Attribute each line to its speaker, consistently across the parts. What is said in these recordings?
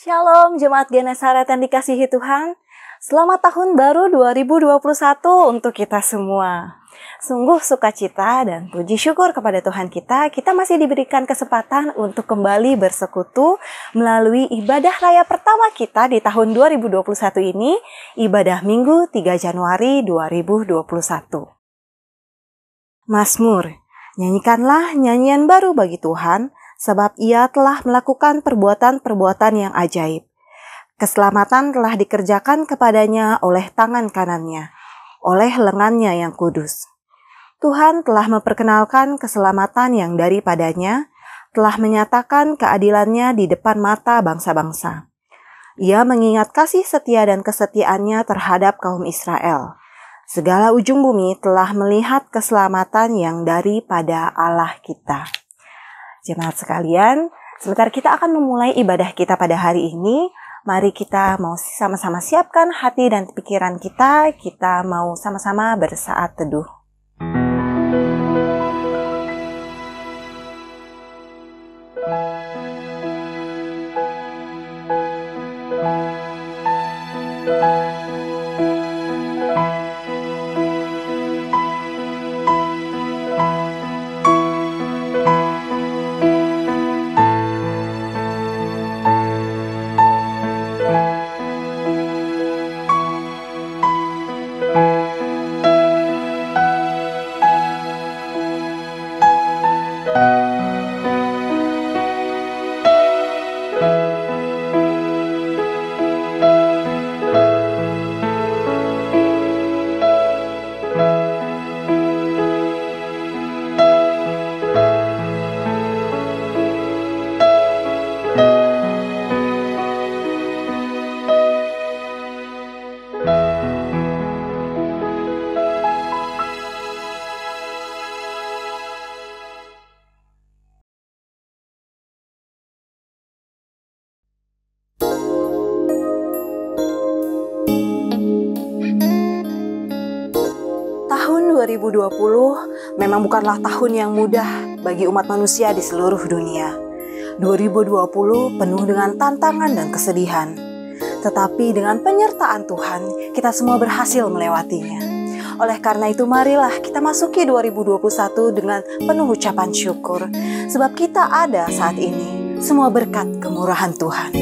Speaker 1: Shalom Jemaat Genesaret yang dikasihi Tuhan. Selamat tahun baru 2021 untuk kita semua. Sungguh sukacita dan puji syukur kepada Tuhan kita masih diberikan kesempatan untuk kembali bersekutu melalui ibadah raya pertama kita di tahun 2021 ini, ibadah Minggu 3 Januari 2021. Mazmur, nyanyikanlah nyanyian baru bagi Tuhan, sebab Ia telah melakukan perbuatan-perbuatan yang ajaib. Keselamatan telah dikerjakan kepadanya oleh tangan kanannya, oleh lengannya yang kudus. Tuhan telah memperkenalkan keselamatan yang daripadanya, telah menyatakan keadilannya di depan mata bangsa-bangsa. Ia mengingat kasih setia dan kesetiaannya terhadap kaum Israel. Segala ujung bumi telah melihat keselamatan yang daripada Allah kita. Jemaat sekalian, sebentar kita akan memulai ibadah kita pada hari ini. Mari kita mau sama-sama siapkan hati dan pikiran kita mau sama-sama bersaat teduh. Tahun 2020 memang bukanlah tahun yang mudah bagi umat manusia di seluruh dunia. 2020 penuh dengan tantangan dan kesedihan. Tetapi dengan penyertaan Tuhan, kita semua berhasil melewatinya. Oleh karena itu marilah kita masuki 2021 dengan penuh ucapan syukur. Sebab kita ada saat ini, semua berkat kemurahan Tuhan.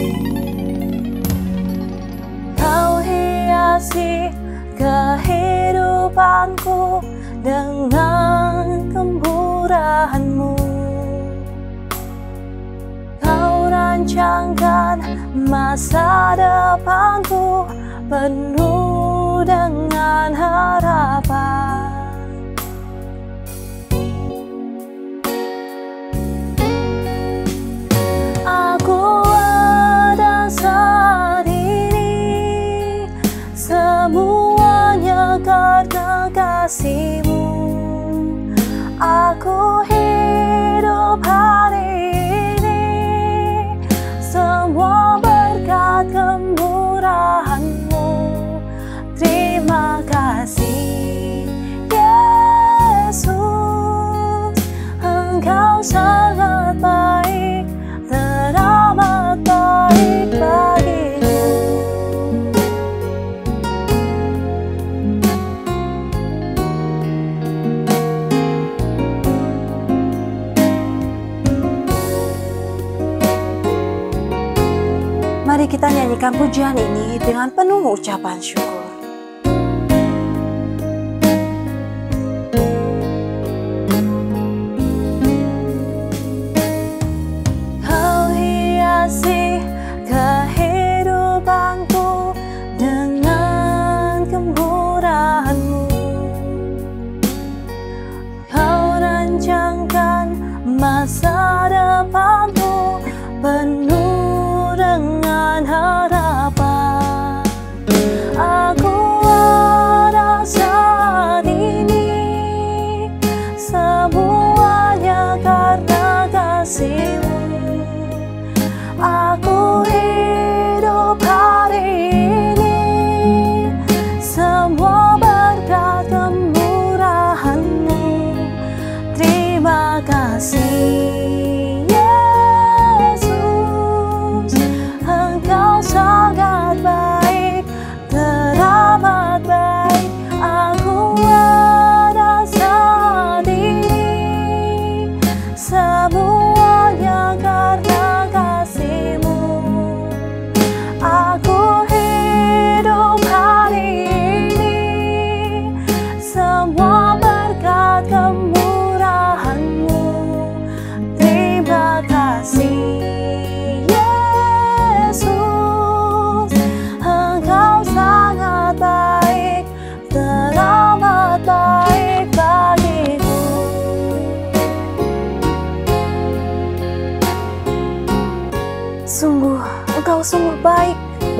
Speaker 1: Kau hiasi kehidupanku dengan kemurahan-Mu. Kau rancangkan masa depanku penuh dengan harapan. Aku ada saat ini, semuanya karena kasih-Mu. Aku hidup hari ini, semua berkat kemurahan-Mu. Terima kasih Yesus, Engkau sangat baik, teramat baik bagiku. Mari kita nyanyikan pujian ini dengan penuh ucapan syukur. Kau hiasi kehidupanku dengan kemurahan-Mu. Kau rancangkan masa depanku penuh dengan harapan.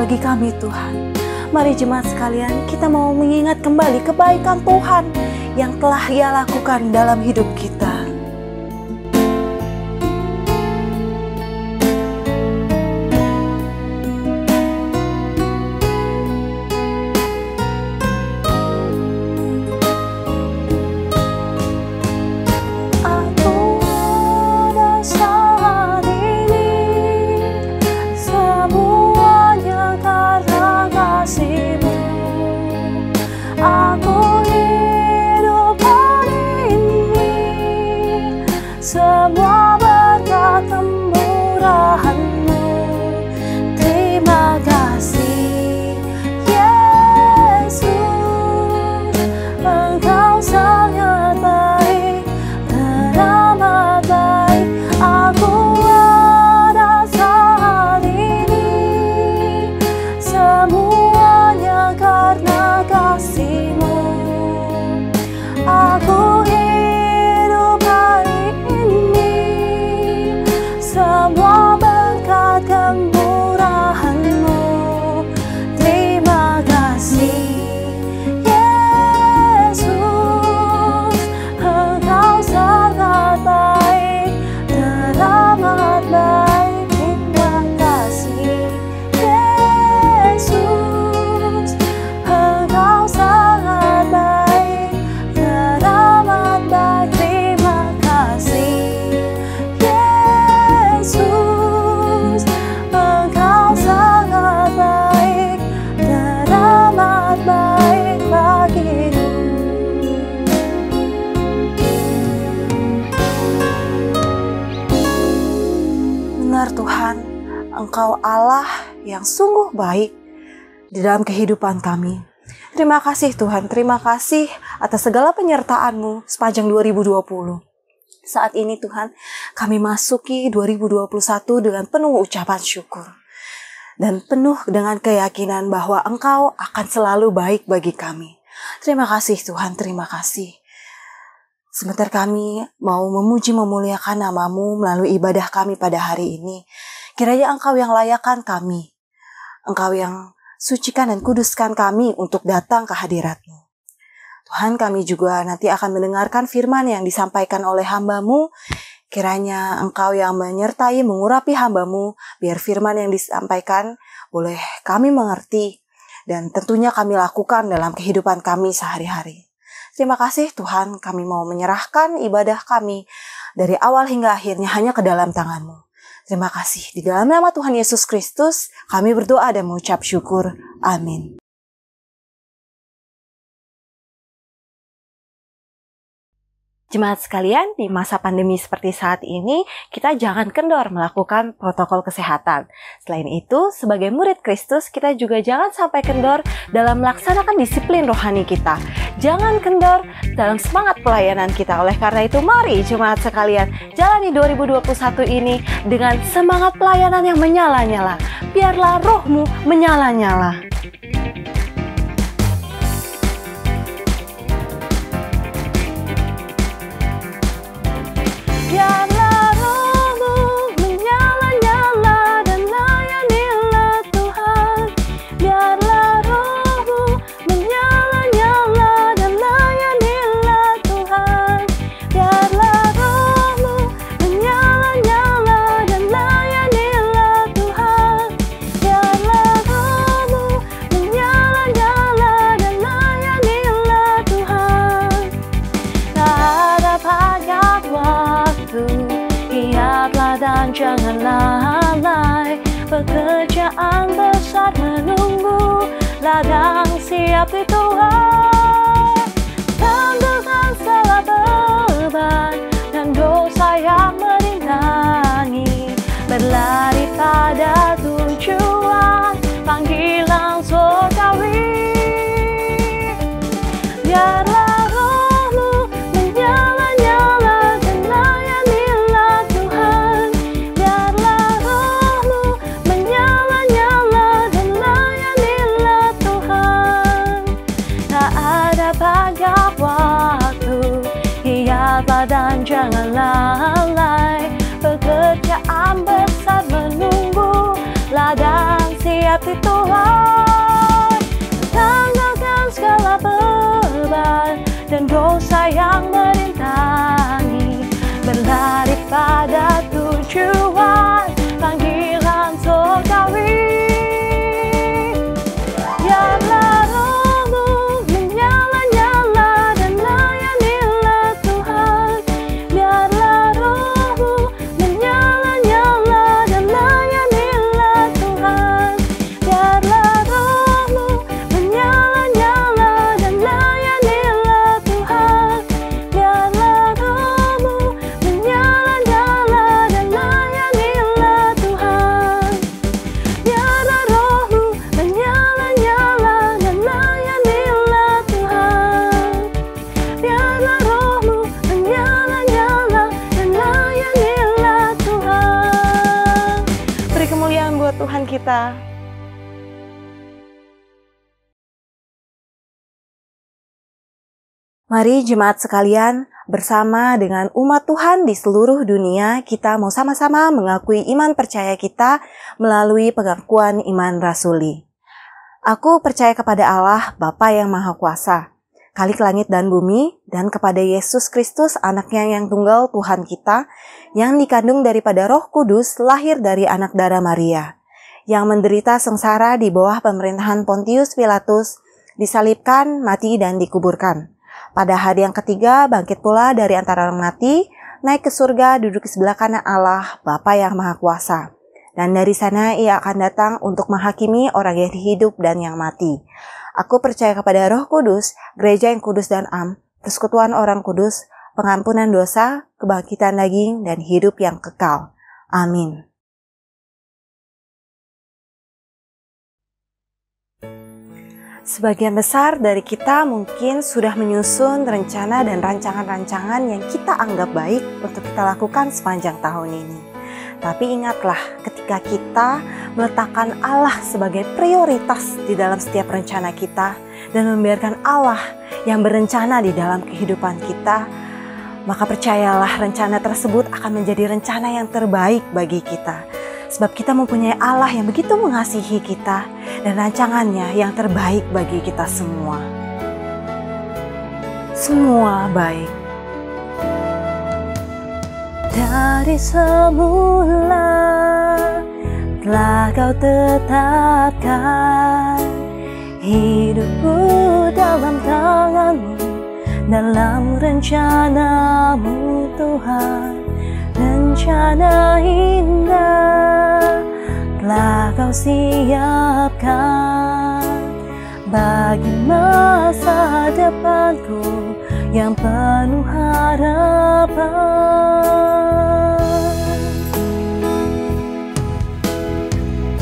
Speaker 1: bagi kami Tuhan. Mari jemaat sekalian, kita mau mengingat kembali kebaikan Tuhan yang telah Ia lakukan dalam hidup kita.
Speaker 2: Semua berkat kemurahan-Mu. Terima kasih Yesus, Engkau sangat baik, teramat baik. Aku ada saat ini, semuanya karena kasih-Mu. Aku hidup hari ini, semua berkat kemurahan-Mu. Terima kasih Yesus, Engkau sangat baik, teramat baik. Terima kasih Yesus, Engkau sangat baik, teramat baik. Terima kasih Yesus, Engkau sangat baik, teramat baik bagiku.
Speaker 1: Benar Tuhan, Engkau Allah yang sungguh baik di dalam kehidupan kami. Terima kasih Tuhan, terima kasih atas segala penyertaan-Mu sepanjang 2020. Saat ini Tuhan, kami masuki 2021 dengan penuh ucapan syukur. Dan penuh dengan keyakinan bahwa Engkau akan selalu baik bagi kami. Terima kasih Tuhan, terima kasih. Sebentar kami mau memuji memuliakan nama-Mu melalui ibadah kami pada hari ini. Kiranya Engkau yang layakkan kami. Engkau yang sucikan dan kuduskan kami untuk datang ke hadirat-Mu. Tuhan, kami juga nanti akan mendengarkan firman yang disampaikan oleh hamba-Mu. Kiranya Engkau yang menyertai, mengurapi hamba-Mu, biar firman yang disampaikan boleh kami mengerti dan tentunya kami lakukan dalam kehidupan kami sehari-hari. Terima kasih Tuhan, kami mau menyerahkan ibadah kami dari awal hingga akhirnya hanya ke dalam tangan-Mu. Terima kasih. Di dalam nama Tuhan Yesus Kristus, kami berdoa dan mengucap syukur. Amin. Jemaat sekalian, di masa pandemi seperti saat ini, kita jangan kendor melakukan protokol kesehatan. Selain itu, sebagai murid Kristus, kita juga jangan sampai kendor dalam melaksanakan disiplin rohani kita. Jangan kendor dalam semangat pelayanan kita. Oleh karena itu, mari jemaat sekalian, jalani 2021 ini dengan semangat pelayanan yang menyala-nyala. Biarlah rohmu menyala-nyala.
Speaker 2: Biarlah rohmu menyala-nyala dan layanilah Tuhan. Biarlah rohmu menyala-nyala dan layanilah Tuhan. Biarlah rohmu menyala-nyala dan layanilah Tuhan. Biarlah rohmu menyala-nyala dan layanilah Tuhan. Tak ada waktu, ingatlah dan jangan lalai. Pekerjaan besar menunggu, ladang siap di Tuhan. Tanggalkan segala beban dan dosa yang merintangi. Berlari pada tujuan, panggilan surgawi. Biarlah rohmu menyala-nyala dan layanilah Tuhan. Biarlah rohmu menyala-nyala dan layanilah Tuhan. Tak
Speaker 1: kita. Mari jemaat sekalian, bersama dengan umat Tuhan di seluruh dunia, kita mau sama-sama mengakui iman percaya kita melalui pengakuan iman rasuli. Aku percaya kepada Allah, Bapa yang Maha Kuasa, Khalik langit dan bumi, dan kepada Yesus Kristus, anaknya yang tunggal Tuhan kita, yang dikandung daripada Roh Kudus, lahir dari anak darah Maria, yang menderita sengsara di bawah pemerintahan Pontius Pilatus, disalibkan, mati, dan dikuburkan. Pada hari yang ketiga, bangkit pula dari antara orang mati, naik ke surga, duduk di sebelah kanan Allah, Bapa yang Maha Kuasa. Dan dari sana ia akan datang untuk menghakimi orang yang hidup dan yang mati. Aku percaya kepada Roh Kudus, gereja yang kudus dan am, persekutuan orang kudus, pengampunan dosa, kebangkitan daging, dan hidup yang kekal. Amin. Sebagian besar dari kita mungkin sudah menyusun rencana dan rancangan-rancangan yang kita anggap baik untuk kita lakukan sepanjang tahun ini. Tapi ingatlah, ketika kita meletakkan Allah sebagai prioritas di dalam setiap rencana kita dan membiarkan Allah yang berencana di dalam kehidupan kita, maka percayalah rencana tersebut akan menjadi rencana yang terbaik bagi kita. Sebab kita mempunyai Allah yang begitu mengasihi kita dan rancangannya yang terbaik bagi kita semua. Semua baik.
Speaker 2: Dari semula telah Kau tetapkan hidupku dalam tangan-Mu, dalam rencana-Mu Tuhan. Rencana indah telah Kau siapkan bagi masa depanku yang penuh harapan.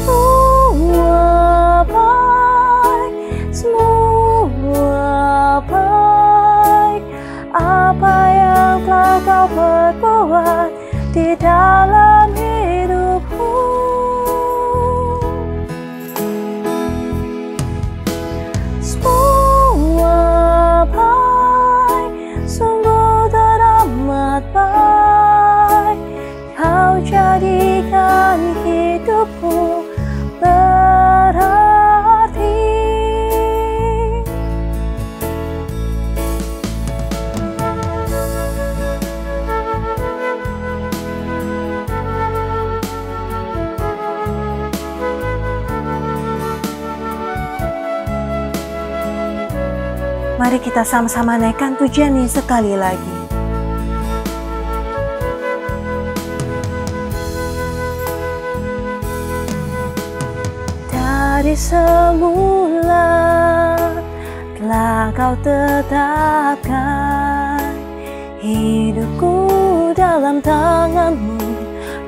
Speaker 2: Semua baik, semua baik, apa yang telah Kau perbuat di dalam hidupku. Semua baik, sungguh teramat baik, Kau jadikan hidupku berarti.
Speaker 1: Mari kita sama-sama naikkan pujian ini sekali lagi.
Speaker 2: Dari semula telah Kau tetapkan hidupku dalam tangan-Mu,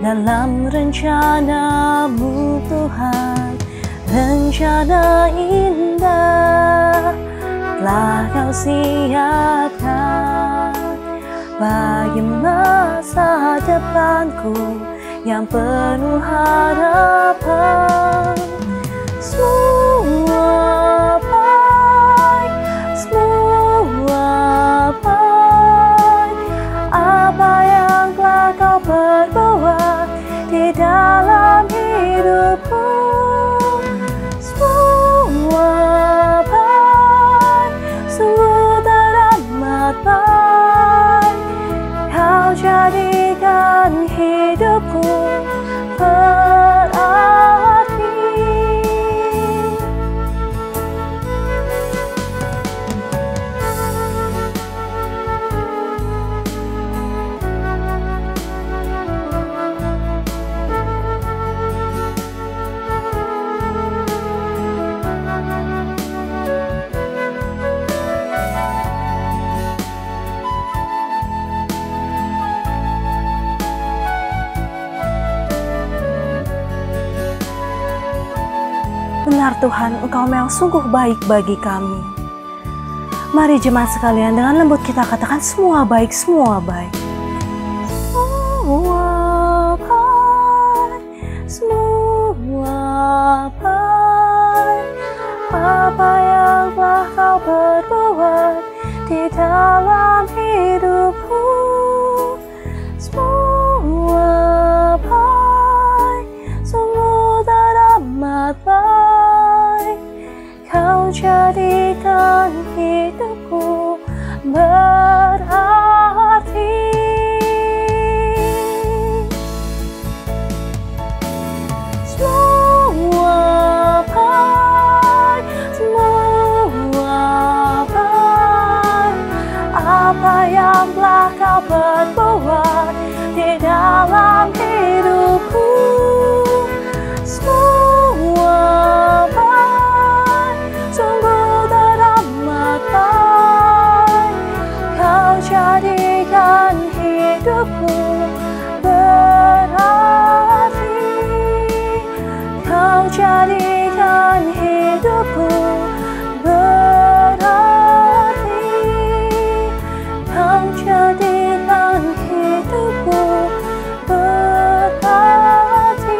Speaker 2: dalam rencana-Mu Tuhan. Rencana indah telah Kau siapkan bagi masa depanku yang penuh harapan. Semua baik, semua baik, apa yang telah Kau perbuat di dalam hidupku. Semua baik, sungguh teramat baik, Kau jadikan hidupku berarti.
Speaker 1: Benar Tuhan, Engkau memang sungguh baik bagi kami. Mari jemaat sekalian, dengan lembut kita katakan semua baik, semua baik.
Speaker 2: Semua baik, semua apa yang telah kau perbuat di dalam hidupku. Semua baik, sungguh teramat baik. Kau jadikan hidupku berarti. Semua baik, semua baik. Apa yang telah kau perbuat di dalam hidupku. Semua baik, sungguh teramat baik. Kau jadikan hidupku berarti. Kau jadikan hidupku berarti. Kau jadikan hidupku berarti.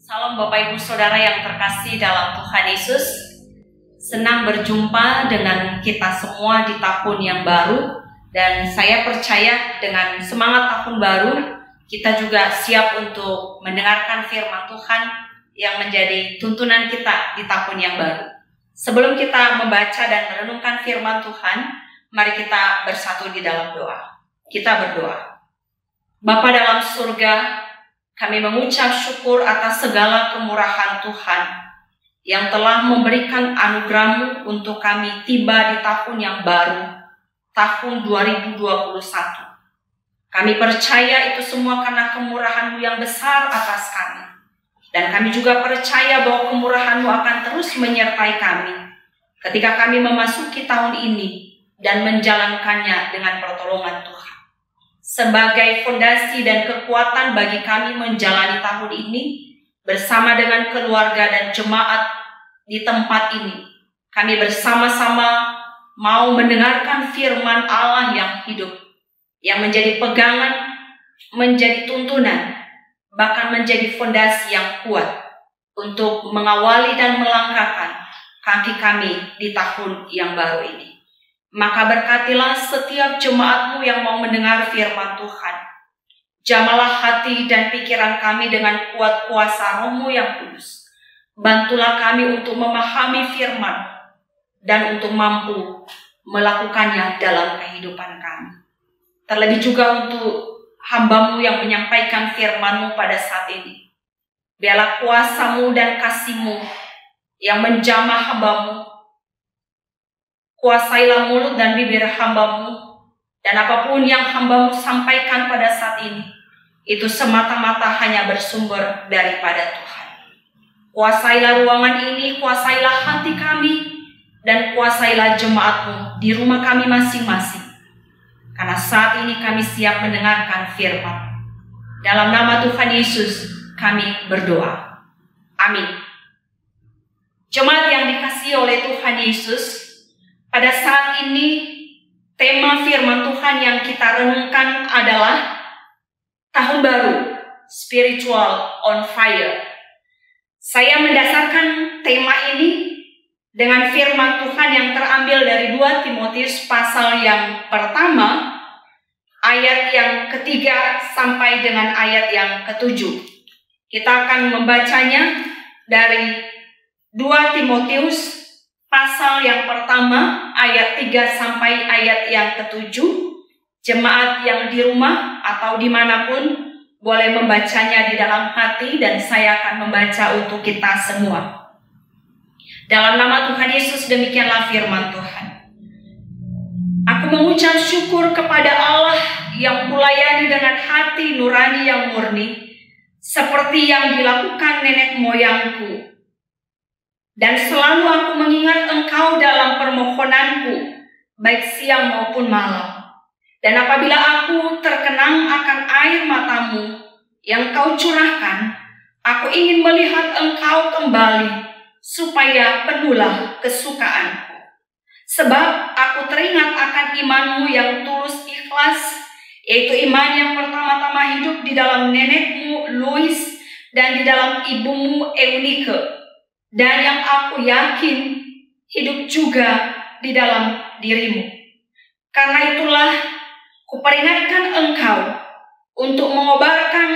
Speaker 3: Salam Bapak Ibu Saudara yang terkasih dalam Tuhan Yesus. Senang berjumpa dengan kita semua di tahun yang baru. Dan saya percaya dengan semangat tahun baru, kita juga siap untuk mendengarkan firman Tuhan yang menjadi tuntunan kita di tahun yang baru. Sebelum kita membaca dan merenungkan firman Tuhan, mari kita bersatu di dalam doa. Kita berdoa. Bapa dalam surga, kami mengucap syukur atas segala kemurahan Tuhan yang telah memberikan anugerah-Mu untuk kami tiba di tahun yang baru, tahun 2021. Kami percaya itu semua karena kemurahan-Mu yang besar atas kami. Dan kami juga percaya bahwa kemurahan-Mu akan terus menyertai kami ketika kami memasuki tahun ini dan menjalankannya dengan pertolongan Tuhan. Sebagai fondasi dan kekuatan bagi kami menjalani tahun ini bersama dengan keluarga dan jemaat di tempat ini, kami bersama-sama mau mendengarkan firman Allah yang hidup, yang menjadi pegangan, menjadi tuntunan, bahkan menjadi fondasi yang kuat untuk mengawali dan melangkahkan kaki kami di tahun yang baru ini. Maka berkatilah setiap jemaat-Mu yang mau mendengar firman Tuhan. Jamalah hati dan pikiran kami dengan kuat kuasa Roh-Mu yang kudus. Bantulah kami untuk memahami firman dan untuk mampu melakukannya dalam kehidupan kami. Terlebih juga untuk hamba-Mu yang menyampaikan firman-Mu pada saat ini. Biarlah kuasa-Mu dan kasih-Mu yang menjamah hamba-Mu. Kuasailah mulut dan bibir hamba-Mu, dan apapun yang hamba-Mu sampaikan pada saat ini, itu semata-mata hanya bersumber daripada Tuhan. Kuasailah ruangan ini, kuasailah hati kami, dan kuasailah jemaat-Mu di rumah kami masing-masing. Karena saat ini kami siap mendengarkan firman. Dalam nama Tuhan Yesus kami berdoa. Amin. Jemaat yang dikasihi oleh Tuhan Yesus, pada saat ini tema firman Tuhan yang kita renungkan adalah Tahun Baru, Spiritual on Fire. Saya mendasarkan tema ini dengan firman Tuhan yang terambil dari 2 Timotius pasal yang pertama, ayat yang ketiga sampai dengan ayat yang ketujuh. Kita akan membacanya dari 2 Timotius pasal yang pertama, ayat 3 sampai ayat yang ketujuh. Jemaat yang di rumah atau dimanapun boleh membacanya di dalam hati, dan saya akan membaca untuk kita semua. Dalam nama Tuhan Yesus, demikianlah firman Tuhan. Aku mengucap syukur kepada Allah yang kulayani dengan hati nurani yang murni, seperti yang dilakukan nenek moyangku. Dan selalu aku mengingat Engkau dalam permohonanku, baik siang maupun malam. Dan apabila aku terkenang akan air mata-Mu yang Kau curahkan, aku ingin melihat Engkau kembali, supaya penuhlah kesukaanku. Sebab aku teringat akan imanmu yang tulus ikhlas, yaitu iman yang pertama-tama hidup di dalam nenekmu Lois dan di dalam ibumu Eunike, dan yang aku yakin hidup juga di dalam dirimu. Karena itulah kuperingatkan engkau untuk mengobarkan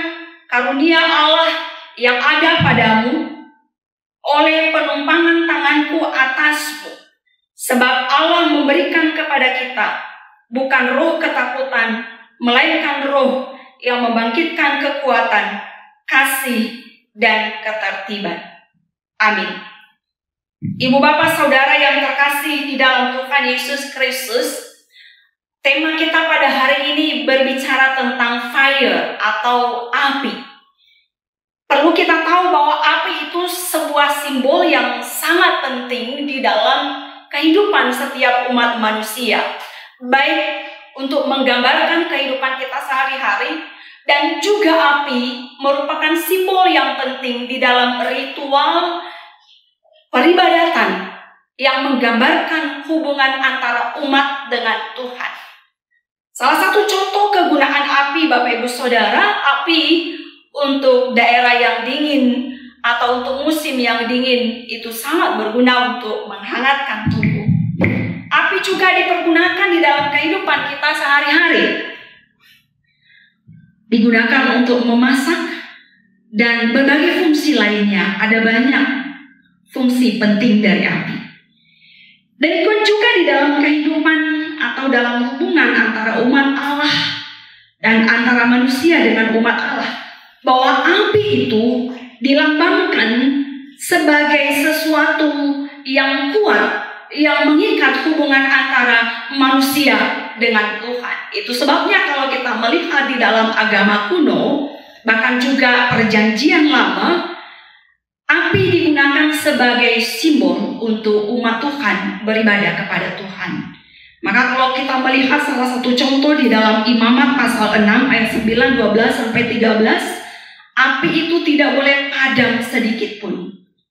Speaker 3: karunia Allah yang ada padamu oleh penumpangan tanganku atasmu. Sebab Allah memberikan kepada kita bukan roh ketakutan, melainkan roh yang membangkitkan kekuatan, kasih, dan ketertiban. Amin. Ibu bapak saudara yang terkasih di dalam Tuhan Yesus Kristus, tema kita pada hari ini berbicara tentang fire atau api. Perlu kita tahu bahwa api itu sebuah simbol yang sangat penting di dalam kehidupan setiap umat manusia, baik untuk menggambarkan kehidupan kita sehari-hari, dan juga api merupakan simbol yang penting di dalam ritual peribadatan yang menggambarkan hubungan antara umat dengan Tuhan. Salah satu contoh kegunaan api, Bapak Ibu Saudara, api untuk daerah yang dingin atau untuk musim yang dingin itu sangat berguna untuk menghangatkan tubuh. Api juga dipergunakan di dalam kehidupan kita sehari-hari. Digunakan untuk memasak dan berbagai fungsi lainnya. Ada banyak fungsi penting dari api. Dan ikut juga di dalam kehidupan atau dalam hubungan antara umat Allah dan antara manusia dengan umat Allah, bahwa api itu dilambangkan sebagai sesuatu yang kuat yang mengikat hubungan antara manusia dengan Tuhan. Itu sebabnya kalau kita melihat di dalam agama kuno, bahkan juga perjanjian lama, api digunakan sebagai simbol untuk umat Tuhan beribadah kepada Tuhan. Maka kalau kita melihat salah satu contoh di dalam Imamat pasal 6 ayat 9, 12 sampai 13, api itu tidak boleh padam sedikit pun.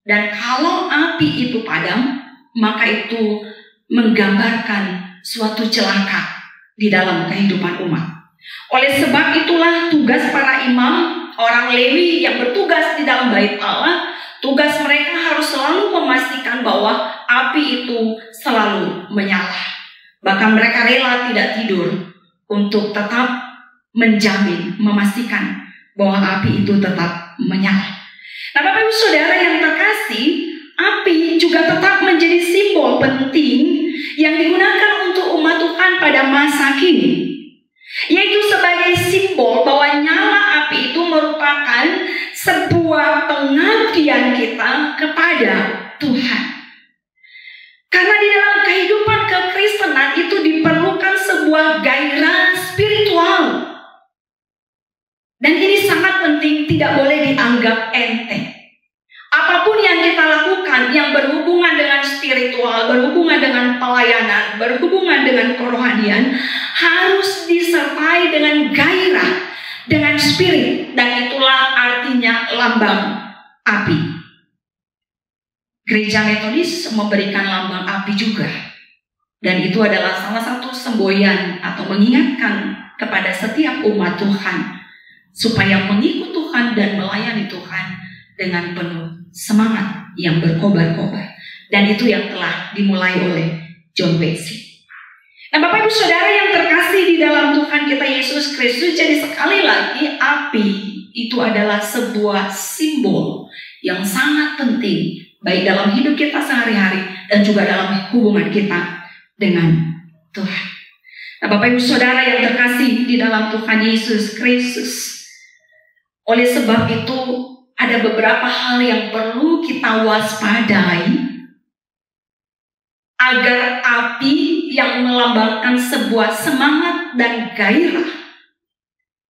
Speaker 3: Dan kalau api itu padam, maka itu menggambarkan suatu celaka di dalam kehidupan umat. Oleh sebab itulah tugas para imam, orang Lewi yang bertugas di dalam bait Allah, tugas mereka harus selalu memastikan bahwa api itu selalu menyala. Bahkan mereka rela tidak tidur untuk tetap menjamin, memastikan bahwa api itu tetap menyala. Nah, Bapak Ibu Saudara yang terkasih, api juga tetap menjadi simbol penting yang digunakan untuk umat Tuhan pada masa kini, yaitu sebagai simbol bahwa nyala api itu merupakan sebuah pengabdian kita kepada Tuhan. Karena di dalam kehidupan kekristenan itu diperlukan sebuah gairah spiritual. Dan ini sangat penting, tidak boleh dianggap enteng. Apapun yang kita lakukan yang berhubungan dengan spiritual, berhubungan dengan pelayanan, berhubungan dengan kerohanian, harus disertai dengan gairah, dengan spirit. Dan itulah artinya lambang api. Gereja Metodis memberikan lambang api juga. Dan itu adalah salah satu semboyan atau mengingatkan kepada setiap umat Tuhan, supaya mengikut Tuhan dan melayani Tuhan dengan penuh semangat yang berkobar-kobar. Dan itu yang telah dimulai oleh John Wesley. Nah, Bapak Ibu Saudara yang terkasih di dalam Tuhan kita Yesus Kristus, jadi sekali lagi api itu adalah sebuah simbol yang sangat penting, baik dalam hidup kita sehari-hari dan juga dalam hubungan kita dengan Tuhan. Nah, Bapak Ibu Saudara yang terkasih di dalam Tuhan Yesus Kristus, oleh sebab itu ada beberapa hal yang perlu kita waspadai agar api yang melambangkan sebuah semangat dan gairah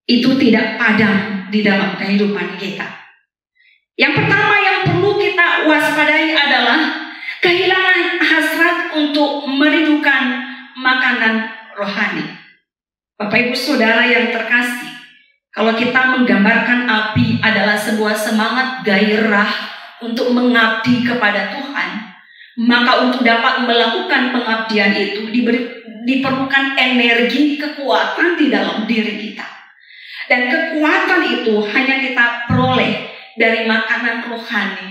Speaker 3: itu tidak padam di dalam kehidupan kita. Yang pertama yang perlu kita waspadai adalah kehilangan hasrat untuk merindukan makanan rohani. Bapak Ibu Saudara yang terkasih, kalau kita menggambarkan api adalah sebuah semangat gairah untuk mengabdi kepada Tuhan, Maka untuk dapat melakukan pengabdian itu diperlukan energi, kekuatan di dalam diri kita. Dan kekuatan itu hanya kita peroleh dari makanan rohani,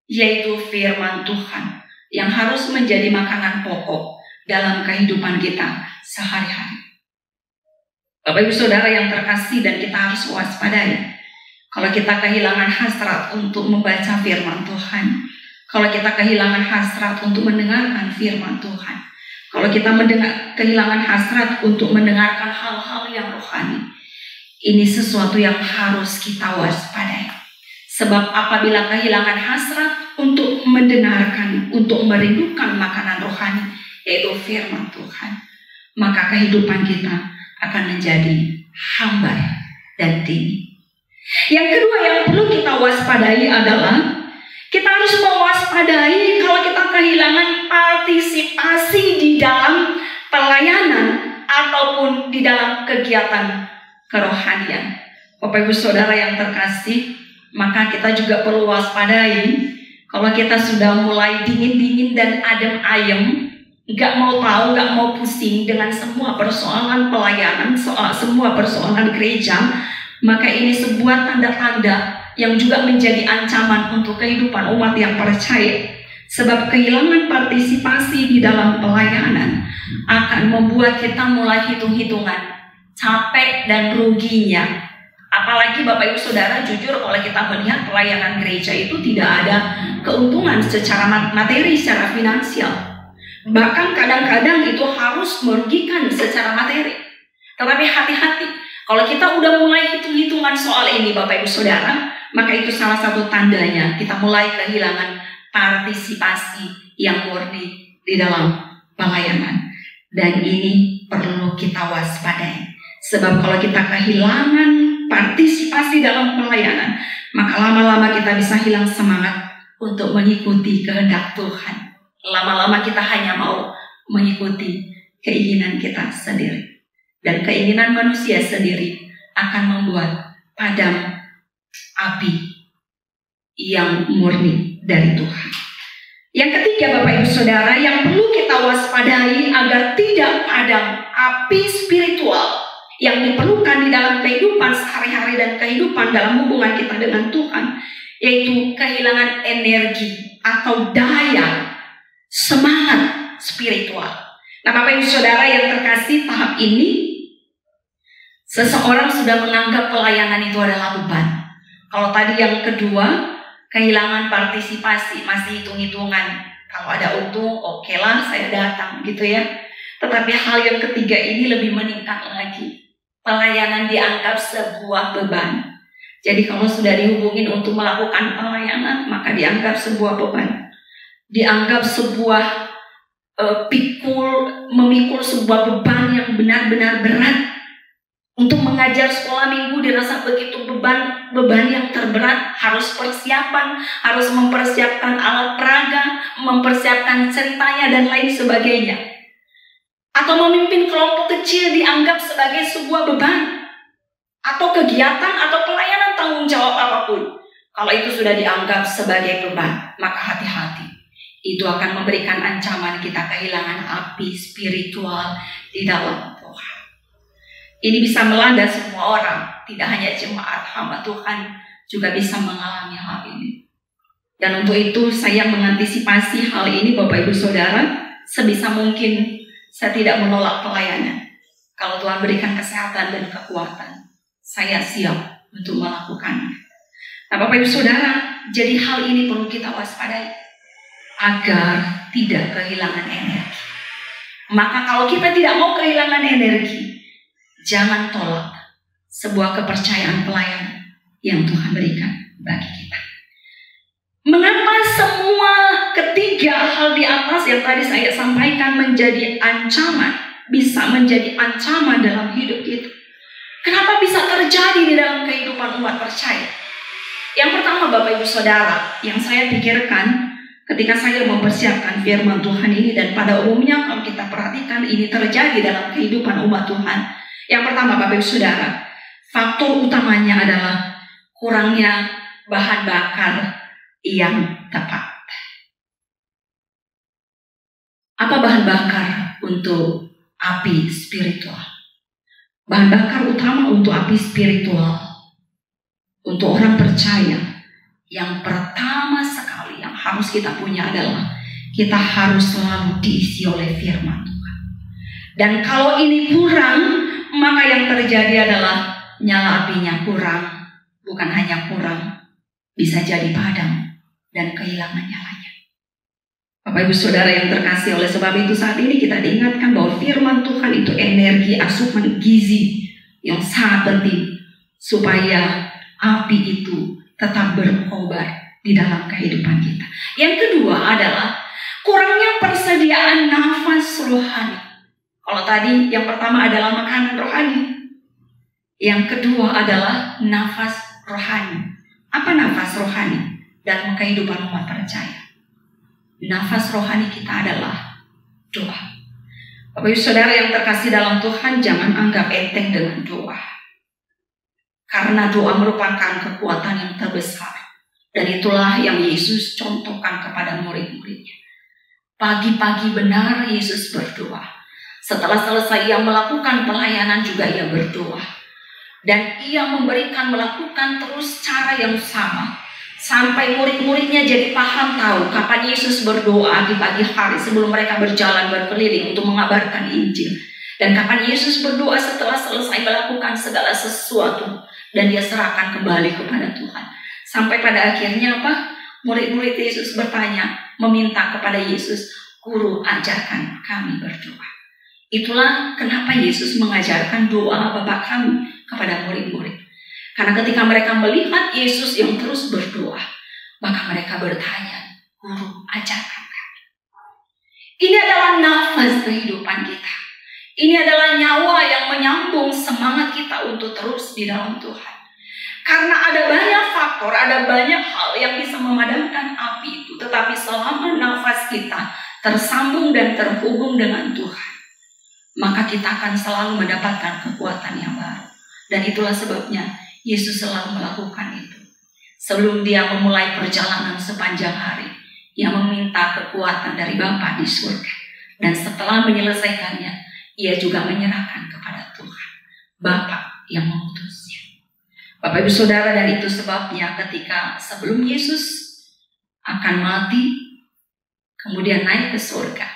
Speaker 3: yaitu firman Tuhan, yang harus menjadi makanan pokok dalam kehidupan kita sehari-hari. Bapak Ibu Saudara yang terkasih, dan kita harus waspadai kalau kita kehilangan hasrat untuk membaca firman Tuhan, kalau kita kehilangan hasrat untuk mendengarkan firman Tuhan, kalau kita kehilangan hasrat untuk mendengarkan hal-hal yang rohani, ini sesuatu yang harus kita waspadai. Sebab apabila kehilangan hasrat untuk mendengarkan, untuk merindukan makanan rohani, yaitu firman Tuhan, maka kehidupan kita akan menjadi hambar dan dingin. Yang kedua yang perlu kita waspadai adalah kita harus mewaspadai kalau kita kehilangan partisipasi di dalam pelayanan ataupun di dalam kegiatan kerohanian. Bapak Ibu Saudara yang terkasih, maka kita juga perlu waspadai kalau kita sudah mulai dingin-dingin dan adem ayem, gak mau tahu, gak mau pusing dengan semua persoalan pelayanan, semua persoalan gereja, maka ini sebuah tanda-tanda yang juga menjadi ancaman untuk kehidupan umat yang percaya. Sebab kehilangan partisipasi di dalam pelayanan akan membuat kita mulai hitung-hitungan capek dan ruginya. Apalagi Bapak Ibu Saudara, jujur kalau kita melihat pelayanan gereja itu tidak ada keuntungan secara materi, secara finansial. Bahkan kadang-kadang itu harus merugikan secara materi. Tetapi hati-hati, kalau kita udah mulai hitung-hitungan soal ini Bapak Ibu Saudara, maka itu salah satu tandanya kita mulai kehilangan partisipasi yang murni di dalam pelayanan. Dan ini perlu kita waspadai. Sebab kalau kita kehilangan partisipasi dalam pelayanan, maka lama-lama kita bisa hilang semangat untuk mengikuti kehendak Tuhan. Lama-lama kita hanya mau mengikuti keinginan kita sendiri. Dan keinginan manusia sendiri akan membuat padam api yang murni dari Tuhan. Yang ketiga Bapak Ibu Saudara, yang perlu kita waspadai agar tidak padam api spiritual yang diperlukan di dalam kehidupan sehari-hari dan kehidupan dalam hubungan kita dengan Tuhan, yaitu kehilangan energi atau daya semangat spiritual. Nah Bapak Ibu Saudara yang terkasih, tahap ini seseorang sudah menganggap pelayanan itu adalah beban. Kalau tadi yang kedua, kehilangan partisipasi, masih hitung-hitungan. Kalau ada untung, oke lah saya datang gitu ya. Tetapi hal yang ketiga ini lebih meningkat lagi. Pelayanan dianggap sebuah beban. Jadi kalau sudah dihubungin untuk melakukan pelayanan, maka dianggap sebuah beban. Dianggap sebuah memikul sebuah beban yang benar-benar berat. Untuk mengajar sekolah minggu dirasa begitu beban yang terberat, harus persiapan, harus mempersiapkan alat peraga, mempersiapkan ceritanya dan lain sebagainya. Atau memimpin kelompok kecil dianggap sebagai sebuah beban, atau kegiatan atau pelayanan tanggung jawab apapun. Kalau itu sudah dianggap sebagai beban, maka hati-hati. Itu akan memberikan ancaman kita kehilangan api spiritual di dalam Tuhan. Ini bisa melanda semua orang, tidak hanya jemaat hamba Tuhan juga bisa mengalami hal ini. Dan untuk itu saya mengantisipasi hal ini Bapak Ibu Saudara, sebisa mungkin saya tidak menolak pelayanan. Kalau Tuhan berikan kesehatan dan kekuatan, saya siap untuk melakukannya. Nah Bapak Ibu Saudara, jadi hal ini perlu kita waspadai agar tidak kehilangan energi. Maka kalau kita tidak mau kehilangan energi, jangan tolak sebuah kepercayaan pelayanan yang Tuhan berikan bagi kita. Mengapa semua ketiga hal di atas yang tadi saya sampaikan menjadi ancaman, bisa menjadi ancaman dalam hidup kita? Kenapa bisa terjadi di dalam kehidupan umat percaya? Yang pertama Bapak Ibu Saudara, yang saya pikirkan ketika saya mempersiapkan firman Tuhan ini, dan pada umumnya kalau kita perhatikan ini terjadi dalam kehidupan umat Tuhan. Yang pertama Bapak Ibu Saudara, faktor utamanya adalah kurangnya bahan bakar yang tepat. Apa bahan bakar untuk api spiritual? Bahan bakar utama untuk api spiritual, untuk orang percaya, yang pertama sekali yang harus kita punya adalah kita harus selalu diisi oleh firman Tuhan. Dan kalau ini kurang, maka yang terjadi adalah nyala apinya kurang. Bukan hanya kurang, bisa jadi padam dan kehilangan nyalanya. Bapak Ibu Saudara yang terkasih, oleh sebab itu saat ini kita diingatkan bahwa firman Tuhan itu energi, asupan gizi yang sangat penting supaya api itu tetap berkobar di dalam kehidupan kita. Yang kedua adalah kurangnya persediaan nafas rohani. Kalau tadi yang pertama adalah makanan rohani, yang kedua adalah nafas rohani. Apa nafas rohani dalam kehidupan umat percaya? Nafas rohani kita adalah doa. Bapak Ibu Saudara yang terkasih dalam Tuhan, jangan anggap enteng dengan doa. Karena doa merupakan kekuatan yang terbesar. Dan itulah yang Yesus contohkan kepada murid-muridnya. Pagi-pagi benar Yesus berdoa. Setelah selesai ia melakukan pelayanan juga ia berdoa. Dan ia melakukan terus cara yang sama. Sampai murid-muridnya jadi paham tahu kapan Yesus berdoa di pagi hari sebelum mereka berjalan berkeliling untuk mengabarkan Injil. Dan kapan Yesus berdoa setelah selesai melakukan segala sesuatu. Dan dia serahkan kembali kepada Tuhan. Sampai pada akhirnya apa? Murid-murid Yesus bertanya, meminta kepada Yesus, Guru, ajarkan kami berdoa. Itulah kenapa Yesus mengajarkan doa Bapa kami kepada murid-murid. Karena ketika mereka melihat Yesus yang terus berdoa, maka mereka bertanya, Guru, ajarkan kami. Ini adalah nafas kehidupan kita. Ini adalah nyawa yang menyambung semangat kita untuk terus di dalam Tuhan. Karena ada banyak faktor, ada banyak hal yang bisa memadamkan api itu. Tetapi selama nafas kita tersambung dan terhubung dengan Tuhan, maka kita akan selalu mendapatkan kekuatan yang baru. Dan itulah sebabnya Yesus selalu melakukan itu. Sebelum dia memulai perjalanan sepanjang hari, ia meminta kekuatan dari Bapa di surga. Dan setelah menyelesaikannya, ia juga menyerahkan kepada Tuhan, Bapa yang mengutusnya. Bapak Ibu Saudara, dan itu sebabnya ketika sebelum Yesus akan mati, kemudian naik ke surga,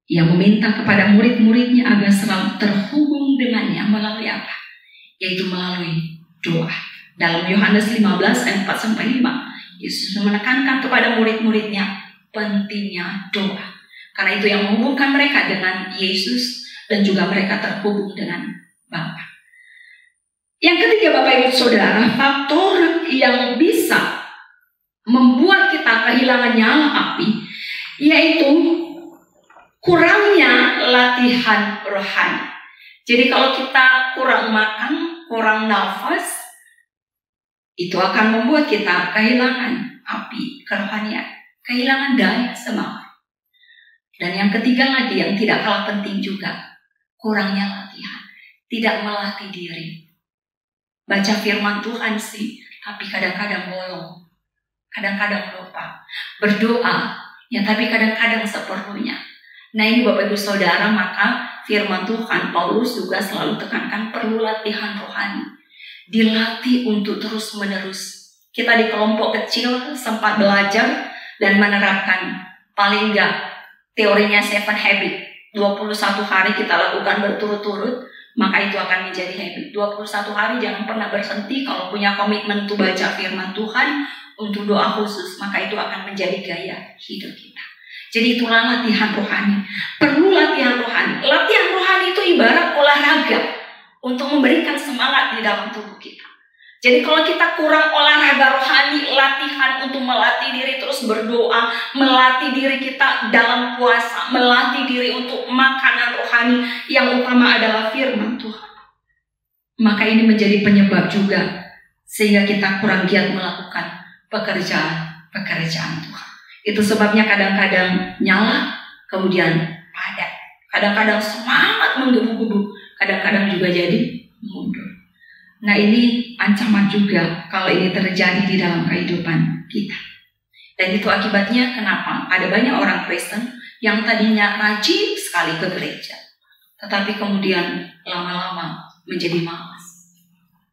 Speaker 3: ia meminta kepada murid-muridnya agar selalu terhubung dengannya melalui apa? Yaitu melalui doa. Dalam Yohanes 15 ayat 4-5, Yesus menekankan kepada murid-muridnya pentingnya doa. Karena itu yang menghubungkan mereka dengan Yesus dan juga mereka terhubung dengan Bapa. Yang ketiga Bapak Ibu Saudara, faktor yang bisa membuat kita kehilangan nyala api, yaitu kurangnya latihan rohani. Jadi kalau kita kurang makan, kurang nafas, itu akan membuat kita kehilangan api kerohanian, kehilangan daya semangat. Dan yang ketiga lagi yang tidak kalah penting juga, kurangnya latihan, tidak melatih diri. Baca firman Tuhan sih, tapi kadang-kadang bolong, kadang-kadang lupa. Berdoa, ya tapi kadang-kadang seperlunya. Nah ini Bapak Ibu Saudara, maka firman Tuhan Paulus juga selalu tekankan perlu latihan rohani. Dilatih untuk terus menerus. Kita di kelompok kecil sempat belajar dan menerapkan paling enggak teorinya 7 habit. 21 hari kita lakukan berturut-turut, maka itu akan menjadi habit. 21 hari jangan pernah berhenti. Kalau punya komitmen untuk baca firman Tuhan, untuk doa khusus, maka itu akan menjadi gaya hidup kita. Jadi itulah latihan rohani. Perlu latihan rohani. Latihan rohani itu ibarat olahraga untuk memberikan semangat di dalam tubuh kita. Jadi kalau kita kurang olahraga rohani, latihan untuk melatih diri terus berdoa, melatih diri kita dalam puasa, melatih diri untuk makanan rohani yang utama adalah firman Tuhan, maka ini menjadi penyebab juga sehingga kita kurang giat melakukan pekerjaan Tuhan. Itu sebabnya kadang-kadang nyala, kemudian padat. Kadang-kadang semangat menggebu-gebu, kadang-kadang juga jadi mundur. Nah ini ancaman juga kalau ini terjadi di dalam kehidupan kita. Dan itu akibatnya kenapa? Ada banyak orang Kristen yang tadinya rajin sekali ke gereja, tetapi kemudian lama-lama menjadi malas.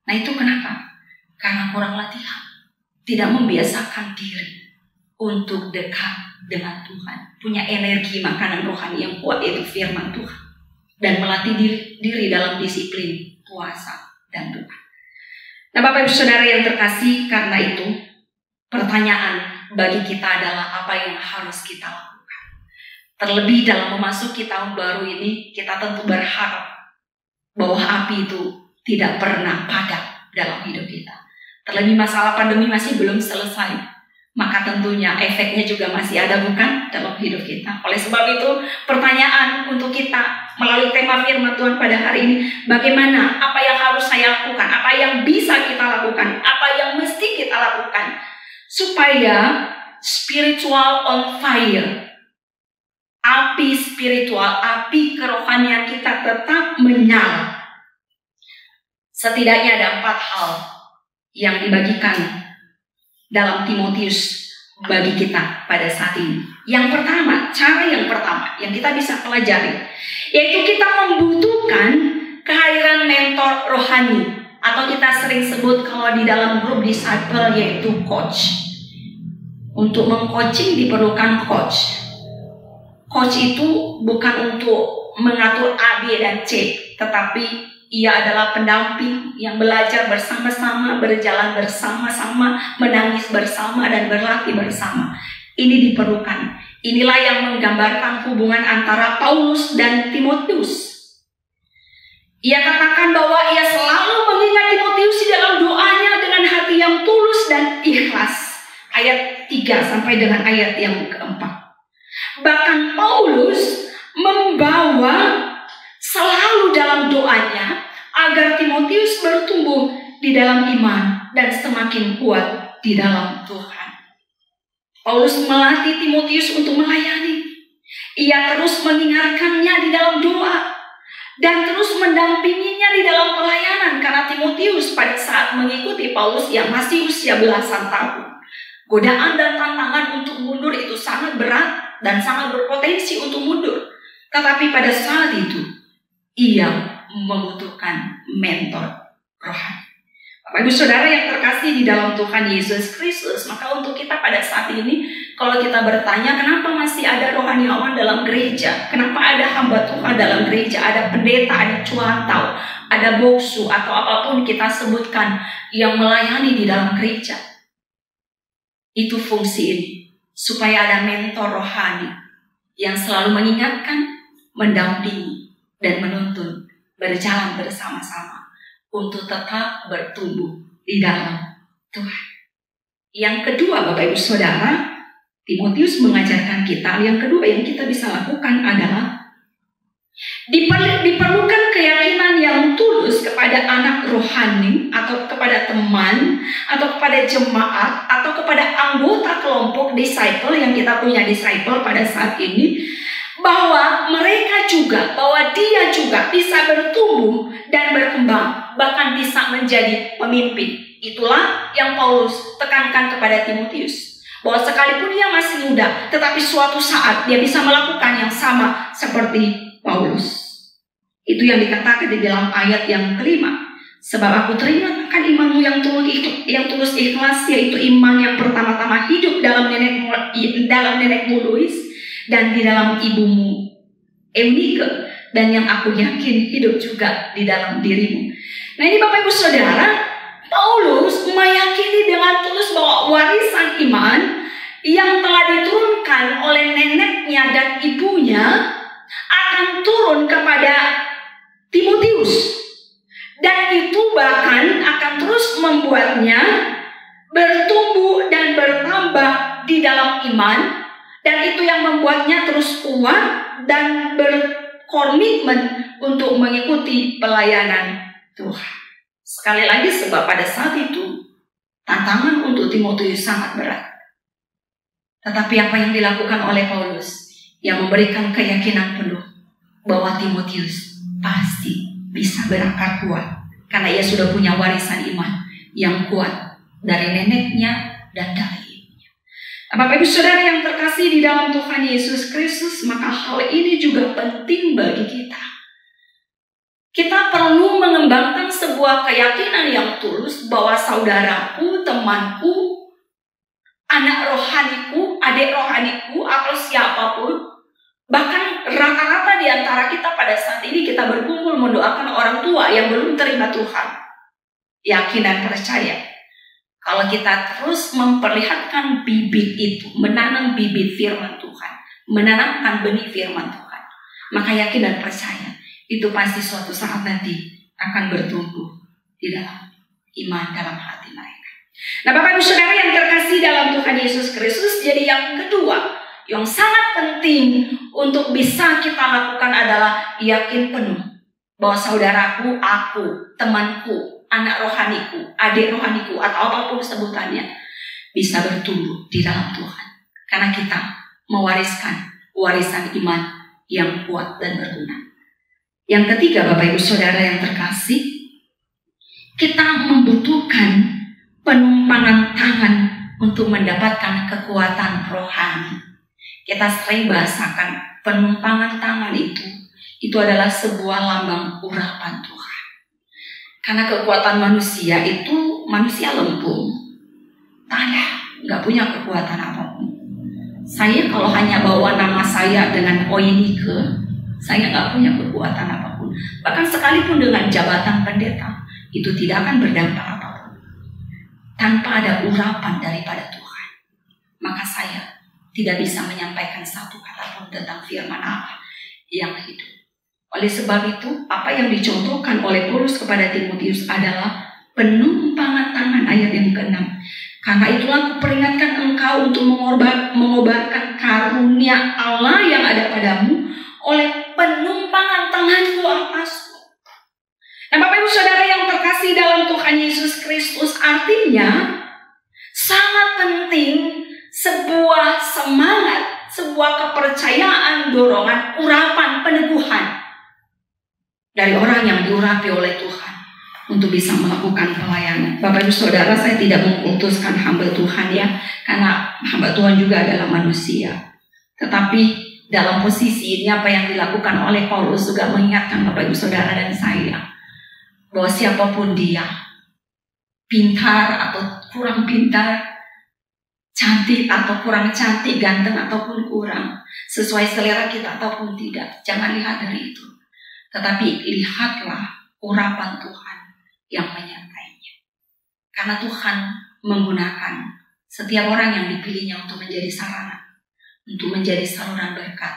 Speaker 3: Nah itu kenapa? Karena kurang latihan, tidak membiasakan diri untuk dekat dengan Tuhan, punya energi makanan rohani yang kuat, yaitu firman Tuhan, dan melatih diri dalam disiplin puasa dan doa. Nah Bapak Ibu Saudara yang terkasih, karena itu pertanyaan bagi kita adalah apa yang harus kita lakukan. Terlebih dalam memasuki tahun baru ini, kita tentu berharap bahwa api itu tidak pernah padam dalam hidup kita. Terlebih masalah pandemi masih belum selesai, maka tentunya efeknya juga masih ada, bukan, dalam hidup kita. Oleh sebab itu, pertanyaan untuk kita melalui tema firman Tuhan pada hari ini, bagaimana, apa yang harus saya lakukan, apa yang bisa kita lakukan, apa yang mesti kita lakukan, supaya spiritual on fire, api spiritual, api kerohanian kita tetap menyala. Setidaknya ada 4 hal yang dibagikan dalam Timotius bagi kita pada saat ini. Yang pertama, cara yang pertama yang kita bisa pelajari, yaitu kita membutuhkan kehadiran mentor rohani, atau kita sering sebut kalau di dalam grup disciple yaitu coach. Untuk mengcoaching diperlukan coach. Coach itu bukan untuk mengatur A, B, dan C, tetapi ia adalah pendamping yang belajar bersama-sama, berjalan bersama-sama, menangis bersama, dan berlatih bersama. Ini diperlukan. Inilah yang menggambarkan hubungan antara Paulus dan Timotius. Ia katakan bahwa ia selalu mengingat Timotius di dalam doanya dengan hati yang tulus dan ikhlas. Ayat 3 sampai dengan ayat yang keempat. Bahkan Paulus membawa selalu dalam doanya agar Timotius bertumbuh di dalam iman dan semakin kuat di dalam Tuhan. Paulus melatih Timotius untuk melayani. Ia terus mengingatkannya di dalam doa dan terus mendampinginya di dalam pelayanan, karena Timotius pada saat mengikuti Paulus yang masih usia belasan tahun. Godaan dan tantangan untuk mundur itu sangat berat dan sangat berpotensi untuk mundur. Tetapi pada saat itu, ia membutuhkan mentor rohani. Bapak Ibu Saudara yang terkasih di dalam Tuhan Yesus Kristus, maka untuk kita pada saat ini, kalau kita bertanya kenapa masih ada rohaniawan dalam gereja, kenapa ada hamba Tuhan dalam gereja, ada pendeta, ada cuantau, ada boksu, atau apapun kita sebutkan yang melayani di dalam gereja. Itu fungsi ini, supaya ada mentor rohani yang selalu mengingatkan, mendampingi, dan menuntun, berjalan bersama-sama untuk tetap bertumbuh di dalam Tuhan. Yang kedua, Bapak Ibu Saudara, Timotius mengajarkan kita, yang kedua yang kita bisa lakukan adalah diperlukan keyakinan yang tulus kepada anak rohani, atau kepada teman, atau kepada jemaat, atau kepada anggota kelompok disciple yang kita punya disciple pada saat ini, bahwa dia juga bisa bertumbuh dan berkembang, bahkan bisa menjadi pemimpin. Itulah yang Paulus tekankan kepada Timotius, bahwa sekalipun ia masih muda, tetapi suatu saat dia bisa melakukan yang sama seperti Paulus. Itu yang dikatakan di dalam ayat yang kelima. Sebab aku teringat akan imanmu yang tulus ikhlas, yaitu iman yang pertama-tama hidup dalam nenekmu Lois dan di dalam ibumu Eunike, dan yang aku yakin hidup juga di dalam dirimu. Nah ini Bapak Ibu Saudara, Paulus meyakini dengan tulus bahwa warisan iman yang telah diturunkan oleh neneknya dan ibunya akan turun kepada Timotius, dan itu bahkan akan terus membuatnya bertumbuh dan bertambah di dalam iman, dan itu yang membuatnya terus kuat dan berkomitmen untuk mengikuti pelayanan Tuhan. Sekali lagi, sebab pada saat itu tantangan untuk Timotius sangat berat. Tetapi apa yang dilakukan oleh Paulus, yang memberikan keyakinan penuh bahwa Timotius pasti bisa berakar kuat, karena ia sudah punya warisan iman yang kuat dari neneknya dan dari ibunya. Bapak Ibu Saudara yang terkasih di dalam Tuhan Yesus Kristus, maka hal ini juga penting bagi kita. Kita perlu mengembangkan sebuah keyakinan yang tulus bahwa saudaraku, temanku, anak rohaniku, adik rohaniku, atau siapapun, bahkan rata-rata di antara kita pada saat ini kita berkumpul mendoakan orang tua yang belum terima Tuhan. Yakin dan percaya, kalau kita terus memperlihatkan bibit itu, menanam bibit firman Tuhan, menanamkan benih firman Tuhan, maka yakin dan percaya, itu pasti suatu saat nanti akan bertumbuh di dalam iman dalam hati mereka. Nah, Bapak Ibu Saudara yang terkasih dalam Tuhan Yesus Kristus, jadi yang kedua yang sangat penting untuk bisa kita lakukan adalah yakin penuh bahwa saudaraku, aku, temanku, anak rohaniku, adik rohaniku, atau apapun sebutannya bisa bertumbuh di dalam Tuhan. Karena kita mewariskan warisan iman yang kuat dan berguna. Yang ketiga, Bapak Ibu Saudara yang terkasih, kita membutuhkan penumpangan tangan untuk mendapatkan kekuatan rohani. Kita sering bahasakan penumpangan tangan itu adalah sebuah lambang urapan Tuhan. Karena kekuatan manusia itu manusia lempung, nggak punya kekuatan apapun. Saya kalau hanya bawa nama saya dengan Oinike, saya nggak punya kekuatan apapun. Bahkan sekalipun dengan jabatan pendeta, itu tidak akan berdampak apapun. Tanpa ada urapan daripada Tuhan, maka saya tidak bisa menyampaikan satu kata pun tentang firman Allah yang hidup. Oleh sebab itu, apa yang dicontohkan oleh Paulus kepada Timotius adalah penumpangan tangan ayat yang ke-6. Karena itulah aku peringatkan engkau untuk mengobarkan karunia Allah yang ada padamu oleh penumpangan tanganku atasmu. Nah, Bapak Ibu Saudara yang terkasih dalam Tuhan Yesus Kristus, artinya sangat penting sebuah semangat, sebuah kepercayaan, dorongan, urapan, peneguhan dari orang yang diurapi oleh Tuhan untuk bisa melakukan pelayanan. Bapak Ibu Saudara, saya tidak mengkultuskan hamba Tuhan ya, karena hamba Tuhan juga adalah manusia. Tetapi dalam posisi ini apa yang dilakukan oleh Paulus juga mengingatkan Bapak Ibu Saudara dan saya bahwa siapapun dia, pintar atau kurang pintar, cantik atau kurang cantik, ganteng ataupun kurang, sesuai selera kita ataupun tidak, jangan lihat dari itu. Tetapi lihatlah urapan Tuhan yang menyertainya. Karena Tuhan menggunakan setiap orang yang dipilihnya untuk menjadi sarana, untuk menjadi saluran berkat,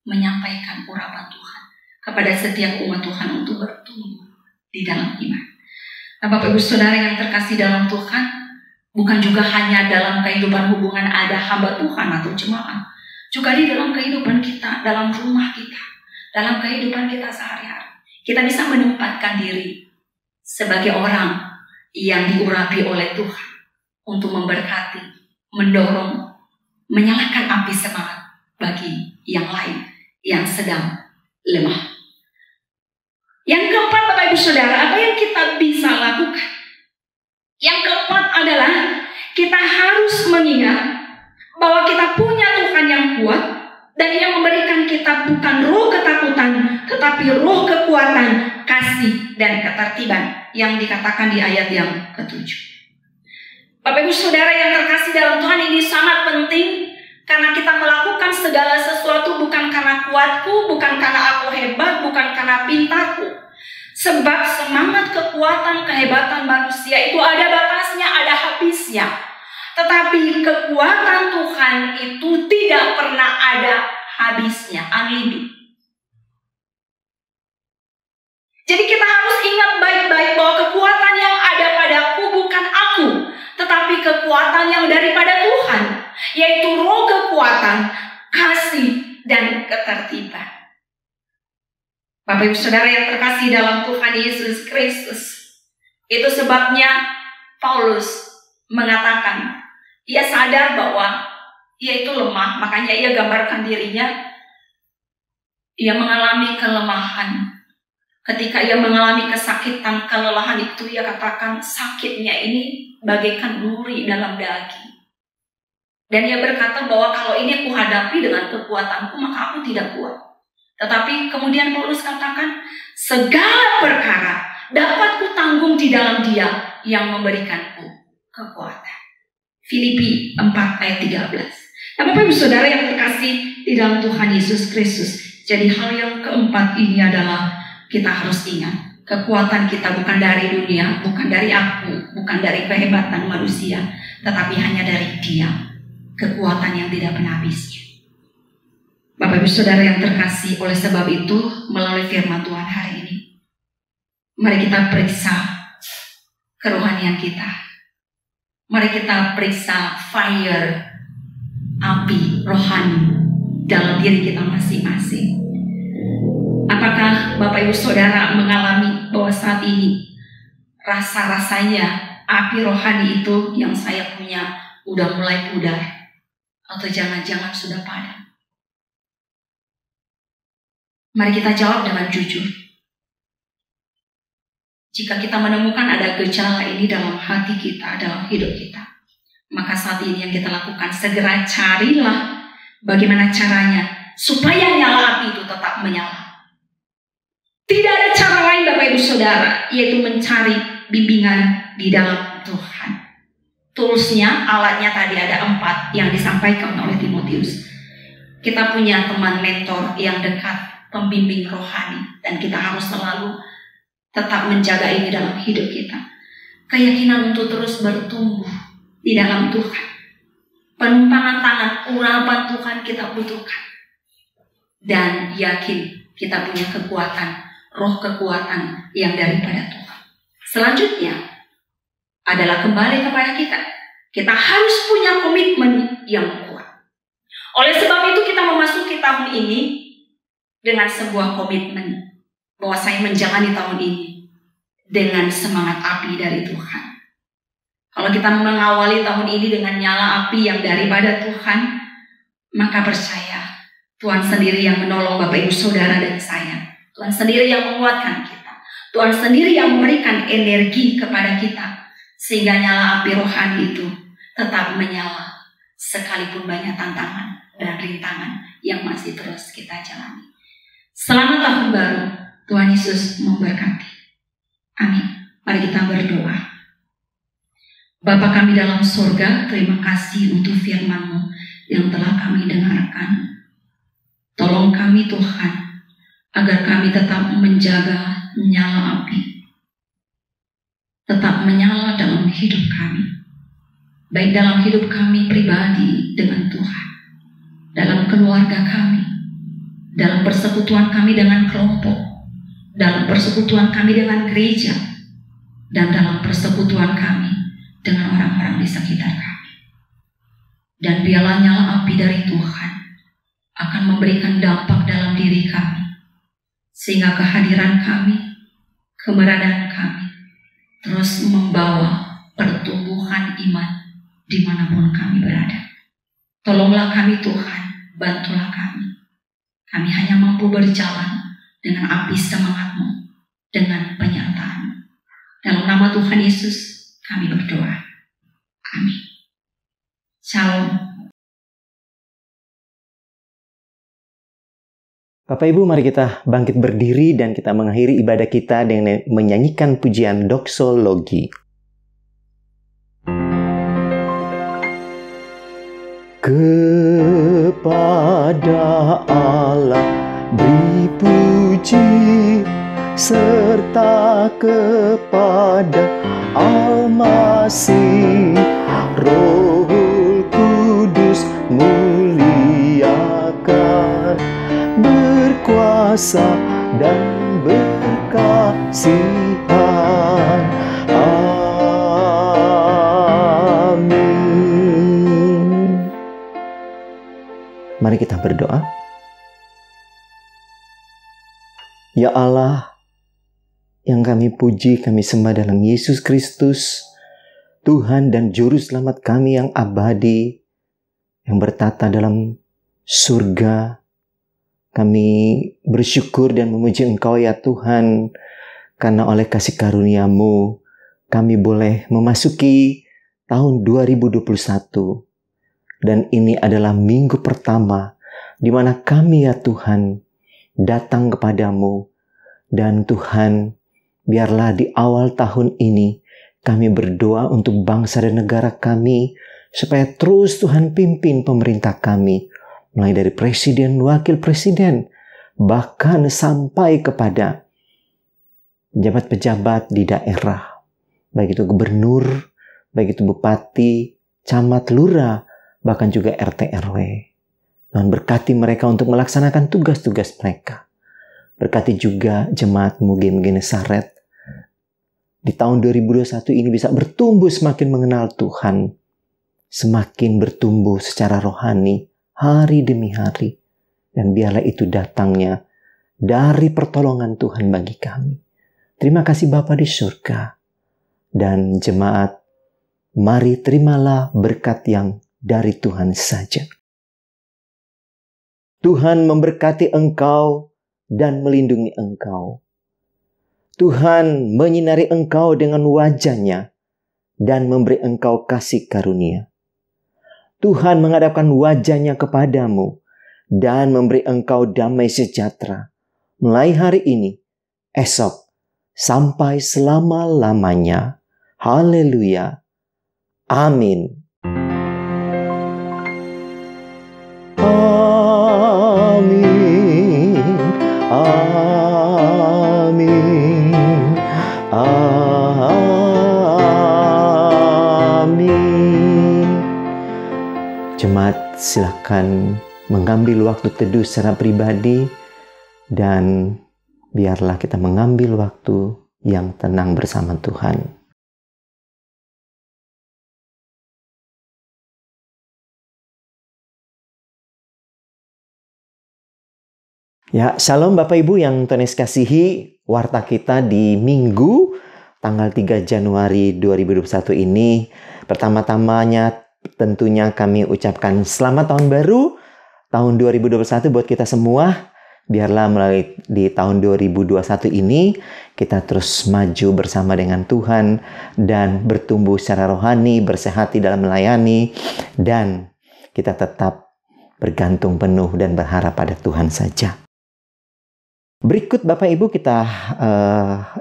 Speaker 3: menyampaikan urapan Tuhan kepada setiap umat Tuhan untuk bertumbuh di dalam iman. Nah, Bapak Ibu Saudara yang terkasih dalam Tuhan, bukan juga hanya dalam kehidupan hubungan ada hamba Tuhan atau jemaat, juga di dalam kehidupan kita, dalam rumah kita, dalam kehidupan kita sehari-hari. Kita bisa menempatkan diri sebagai orang yang diurapi oleh Tuhan untuk memberkati, mendorong, menyalakan api semangat bagi yang lain yang sedang lemah. Yang keempat, Bapak Ibu Saudara, apa yang kita bisa lakukan? Yang keempat adalah kita harus mengingat bahwa kita punya Tuhan yang kuat dan yang memberikan kita bukan roh ketakutan, tetapi roh kekuatan, kasih, dan ketertiban yang dikatakan di ayat yang ke-7. Bapak Ibu Saudara yang terkasih dalam Tuhan, ini sangat penting karena kita melakukan segala sesuatu bukan karena kuatku, bukan karena aku hebat, bukan karena pintarku. Sebab semangat, kekuatan, kehebatan manusia itu ada batasnya, ada habisnya. Tetapi kekuatan Tuhan itu tidak pernah ada habisnya, unlimited. Jadi kita harus ingat baik-baik bahwa kekuatan yang ada padaku bukan aku, tetapi kekuatan yang daripada Tuhan, yaitu roh kekuatan, kasih, dan ketertiban. Bapak Ibu Saudara yang terkasih dalam Tuhan Yesus Kristus, itu sebabnya Paulus mengatakan, ia sadar bahwa ia itu lemah, makanya ia gambarkan dirinya, ia mengalami kelemahan. Ketika ia mengalami kesakitan, kelelahan itu, ia katakan sakitnya ini bagaikan duri dalam daging. Dan ia berkata bahwa kalau ini aku hadapi dengan kekuatanku, maka aku tidak kuat. Tetapi kemudian Paulus katakan, segala perkara dapat kutanggung di dalam Dia yang memberikanku kekuatan. Filipi 4 ayat 13. Nah, Bapak Ibu Saudara yang terkasih di dalam Tuhan Yesus Kristus. Jadi hal yang keempat ini adalah kita harus ingat, kekuatan kita bukan dari dunia, bukan dari aku, bukan dari kehebatan manusia, tetapi hanya dari Dia. Kekuatan yang tidak pernah habisnya. Bapak Ibu Saudara yang terkasih, oleh sebab itu melalui firman Tuhan hari ini, mari kita periksa kerohanian kita. Mari kita periksa fire, api rohani dalam diri kita masing-masing. Apakah Bapak Ibu Saudara mengalami bahwa saat ini rasa-rasanya api rohani itu yang saya punya udah mulai pudar? Atau jangan-jangan sudah padam? Mari kita jawab dengan jujur. Jika kita menemukan ada gejala ini dalam hati kita, dalam hidup kita, maka saat ini yang kita lakukan, segera carilah bagaimana caranya supaya nyala api itu tetap menyala. Tidak ada cara lain Bapak Ibu Saudara, yaitu mencari bimbingan di dalam Tuhan. Toolsnya, alatnya tadi ada 4 yang disampaikan oleh Timotius. Kita punya teman mentor yang dekat, pembimbing rohani, dan kita harus selalu tetap menjaga ini dalam hidup kita. Keyakinan untuk terus bertumbuh di dalam Tuhan. Penumpangan tangan, urapan Tuhan kita butuhkan. Dan yakin kita punya kekuatan, roh kekuatan yang daripada Tuhan. Selanjutnya adalah kembali kepada kita. Kita harus punya komitmen yang kuat. Oleh sebab itu kita memasuki tahun ini dengan sebuah komitmen bahwa saya menjalani tahun ini dengan semangat api dari Tuhan. Kalau kita mengawali tahun ini dengan nyala api yang daripada Tuhan, maka percaya Tuhan sendiri yang menolong Bapak Ibu Saudara dan saya. Tuhan sendiri yang menguatkan kita. Tuhan sendiri yang memberikan energi kepada kita. Sehingga nyala api rohani itu tetap menyala sekalipun banyak tantangan dan rintangan yang masih terus kita jalani. Selamat tahun baru, Tuhan Yesus memberkati. Amin. Mari kita berdoa. Bapa kami dalam surga, terima kasih untuk firman-Mu yang telah kami dengarkan. Tolong kami Tuhan, agar kami tetap menjaga nyala api. Tetap menyala dalam hidup kami. Baik dalam hidup kami pribadi dengan Tuhan. Dalam keluarga kami. Dalam persekutuan kami dengan kelompok. Dalam persekutuan kami dengan gereja. Dan dalam persekutuan kami dengan orang-orang di sekitar kami. Dan biarlah nyala api dari Tuhan akan memberikan dampak dalam diri kami. Sehingga kehadiran kami, keberadaan kami, terus membawa pertumbuhan iman dimanapun kami berada. Tolonglah kami Tuhan, bantulah kami. Kami hanya mampu berjalan dengan api semangat-Mu, dengan penyertaan-Mu. Dalam nama Tuhan Yesus kami berdoa. Amin. Shalom.
Speaker 4: Bapak Ibu, mari kita bangkit berdiri dan kita mengakhiri ibadah kita dengan menyanyikan pujian doksologi. Kepada Allah beri puji, serta kepada Al-Masih, Rohul Kudus muliakan, berkuasa dan berkasihan. Amin. Mari kita berdoa. Ya Allah, yang kami puji, kami sembah dalam Yesus Kristus, Tuhan dan Juru Selamat kami yang abadi, yang bertata dalam surga. Kami bersyukur dan memuji Engkau ya Tuhan, karena oleh kasih karunia-Mu, kami boleh memasuki tahun 2021 Dan ini adalah minggu pertama di mana kami ya Tuhan datang kepadamu. Dan Tuhan, biarlah di awal tahun ini kami berdoa untuk bangsa dan negara kami, supaya terus Tuhan pimpin pemerintah kami, mulai dari presiden, wakil presiden, bahkan sampai kepada pejabat-pejabat di daerah, baik itu gubernur, baik itu bupati, camat, lurah, bahkan juga RT RW. Tuhan berkati mereka untuk melaksanakan tugas-tugas mereka. Berkati juga jemaat-Mu GMG Genesaret di tahun 2021 ini bisa bertumbuh semakin mengenal Tuhan, semakin bertumbuh secara rohani hari demi hari. Dan biarlah itu datangnya dari pertolongan Tuhan bagi kami. Terima kasih Bapa di surga. Dan jemaat, mari terimalah berkat yang dari Tuhan saja. Tuhan memberkati engkau dan melindungi engkau. Tuhan menyinari engkau dengan wajah-Nya dan memberi engkau kasih karunia. Tuhan menghadapkan wajah-Nya kepadamu dan memberi engkau damai sejahtera mulai hari ini, esok, sampai selama-lamanya. Haleluya. Amin. Amin. Amin. Amin. Jemaat, silakan mengambil waktu teduh secara pribadi dan biarlah kita mengambil waktu yang tenang bersama Tuhan. Ya, shalom Bapak Ibu yang Tuhan Yesus kasihi. Warta kita di Minggu tanggal 3 Januari 2021 ini, pertama-tamanya tentunya kami ucapkan selamat tahun baru, tahun 2021 buat kita semua. Biarlah melalui di tahun 2021 ini kita terus maju bersama dengan Tuhan dan bertumbuh secara rohani, bersehati dalam melayani, dan kita tetap bergantung penuh dan berharap pada Tuhan saja. Berikut Bapak Ibu kita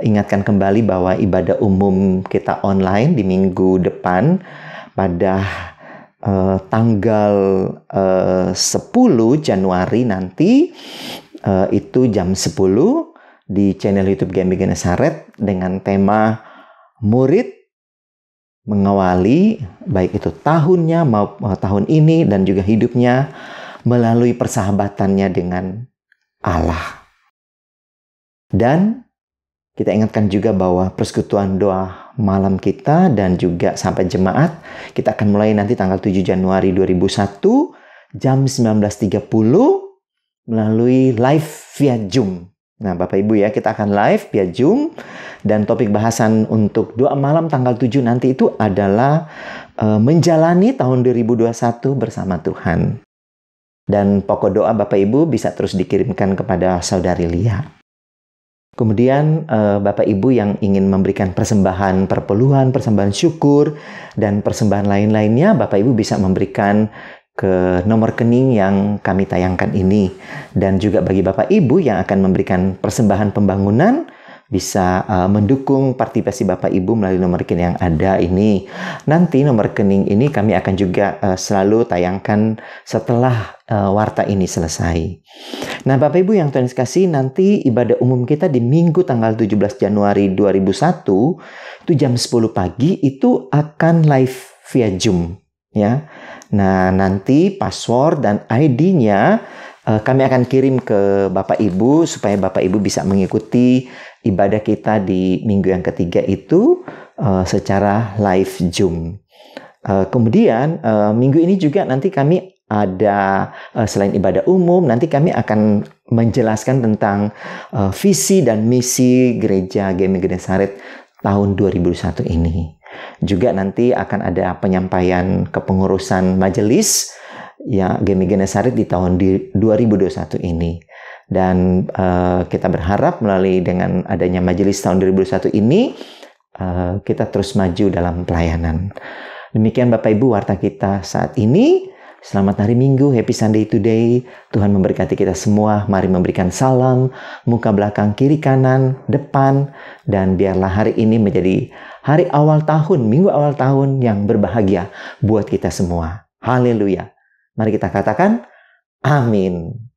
Speaker 4: ingatkan kembali bahwa ibadah umum kita online di minggu depan pada tanggal 10 Januari nanti, itu jam 10 di channel YouTube GMG Genesaret dengan tema murid mengawali baik itu tahunnya maupun tahun ini dan juga hidupnya melalui persahabatannya dengan Allah. Dan kita ingatkan juga bahwa persekutuan doa malam kita dan juga sampai jemaat kita akan mulai nanti tanggal 7 Januari 2001 jam 19.30 melalui live via Zoom. Nah Bapak Ibu ya, kita akan live via Zoom dan topik bahasan untuk doa malam tanggal 7 nanti itu adalah menjalani tahun 2021 bersama Tuhan. Dan pokok doa Bapak Ibu bisa terus dikirimkan kepada Saudari Lia. Kemudian Bapak Ibu yang ingin memberikan persembahan perpuluhan, persembahan syukur, dan persembahan lain-lainnya, Bapak Ibu bisa memberikan ke nomor rekening yang kami tayangkan ini. Dan juga bagi Bapak Ibu yang akan memberikan persembahan pembangunan, bisa mendukung partisipasi Bapak Ibu melalui nomor rekening yang ada ini. Nanti nomor rekening ini kami akan juga selalu tayangkan setelah warta ini selesai. Nah Bapak Ibu yang Tuhan kasih, nanti ibadah umum kita di Minggu tanggal 17 Januari 2001 itu jam 10 pagi itu akan live via Zoom ya. Nah nanti password dan ID-nya kami akan kirim ke Bapak Ibu supaya Bapak Ibu bisa mengikuti ibadah kita di minggu yang ketiga itu secara live Zoom. Kemudian minggu ini juga nanti kami ada selain ibadah umum, nanti kami akan menjelaskan tentang visi dan misi gereja GMG Genesaret tahun 2021 ini. Juga nanti akan ada penyampaian kepengurusan majelis ya GMG Genesaret di tahun 2021 ini. Dan kita berharap melalui dengan adanya majelis tahun 2021 ini kita terus maju dalam pelayanan. Demikian Bapak Ibu warta kita saat ini. Selamat hari Minggu, Happy Sunday today. Tuhan memberkati kita semua. Mari memberikan salam, muka belakang, kiri kanan, depan. Dan biarlah hari ini menjadi hari awal tahun, minggu awal tahun yang berbahagia buat kita semua. Haleluya. Mari kita katakan, amin.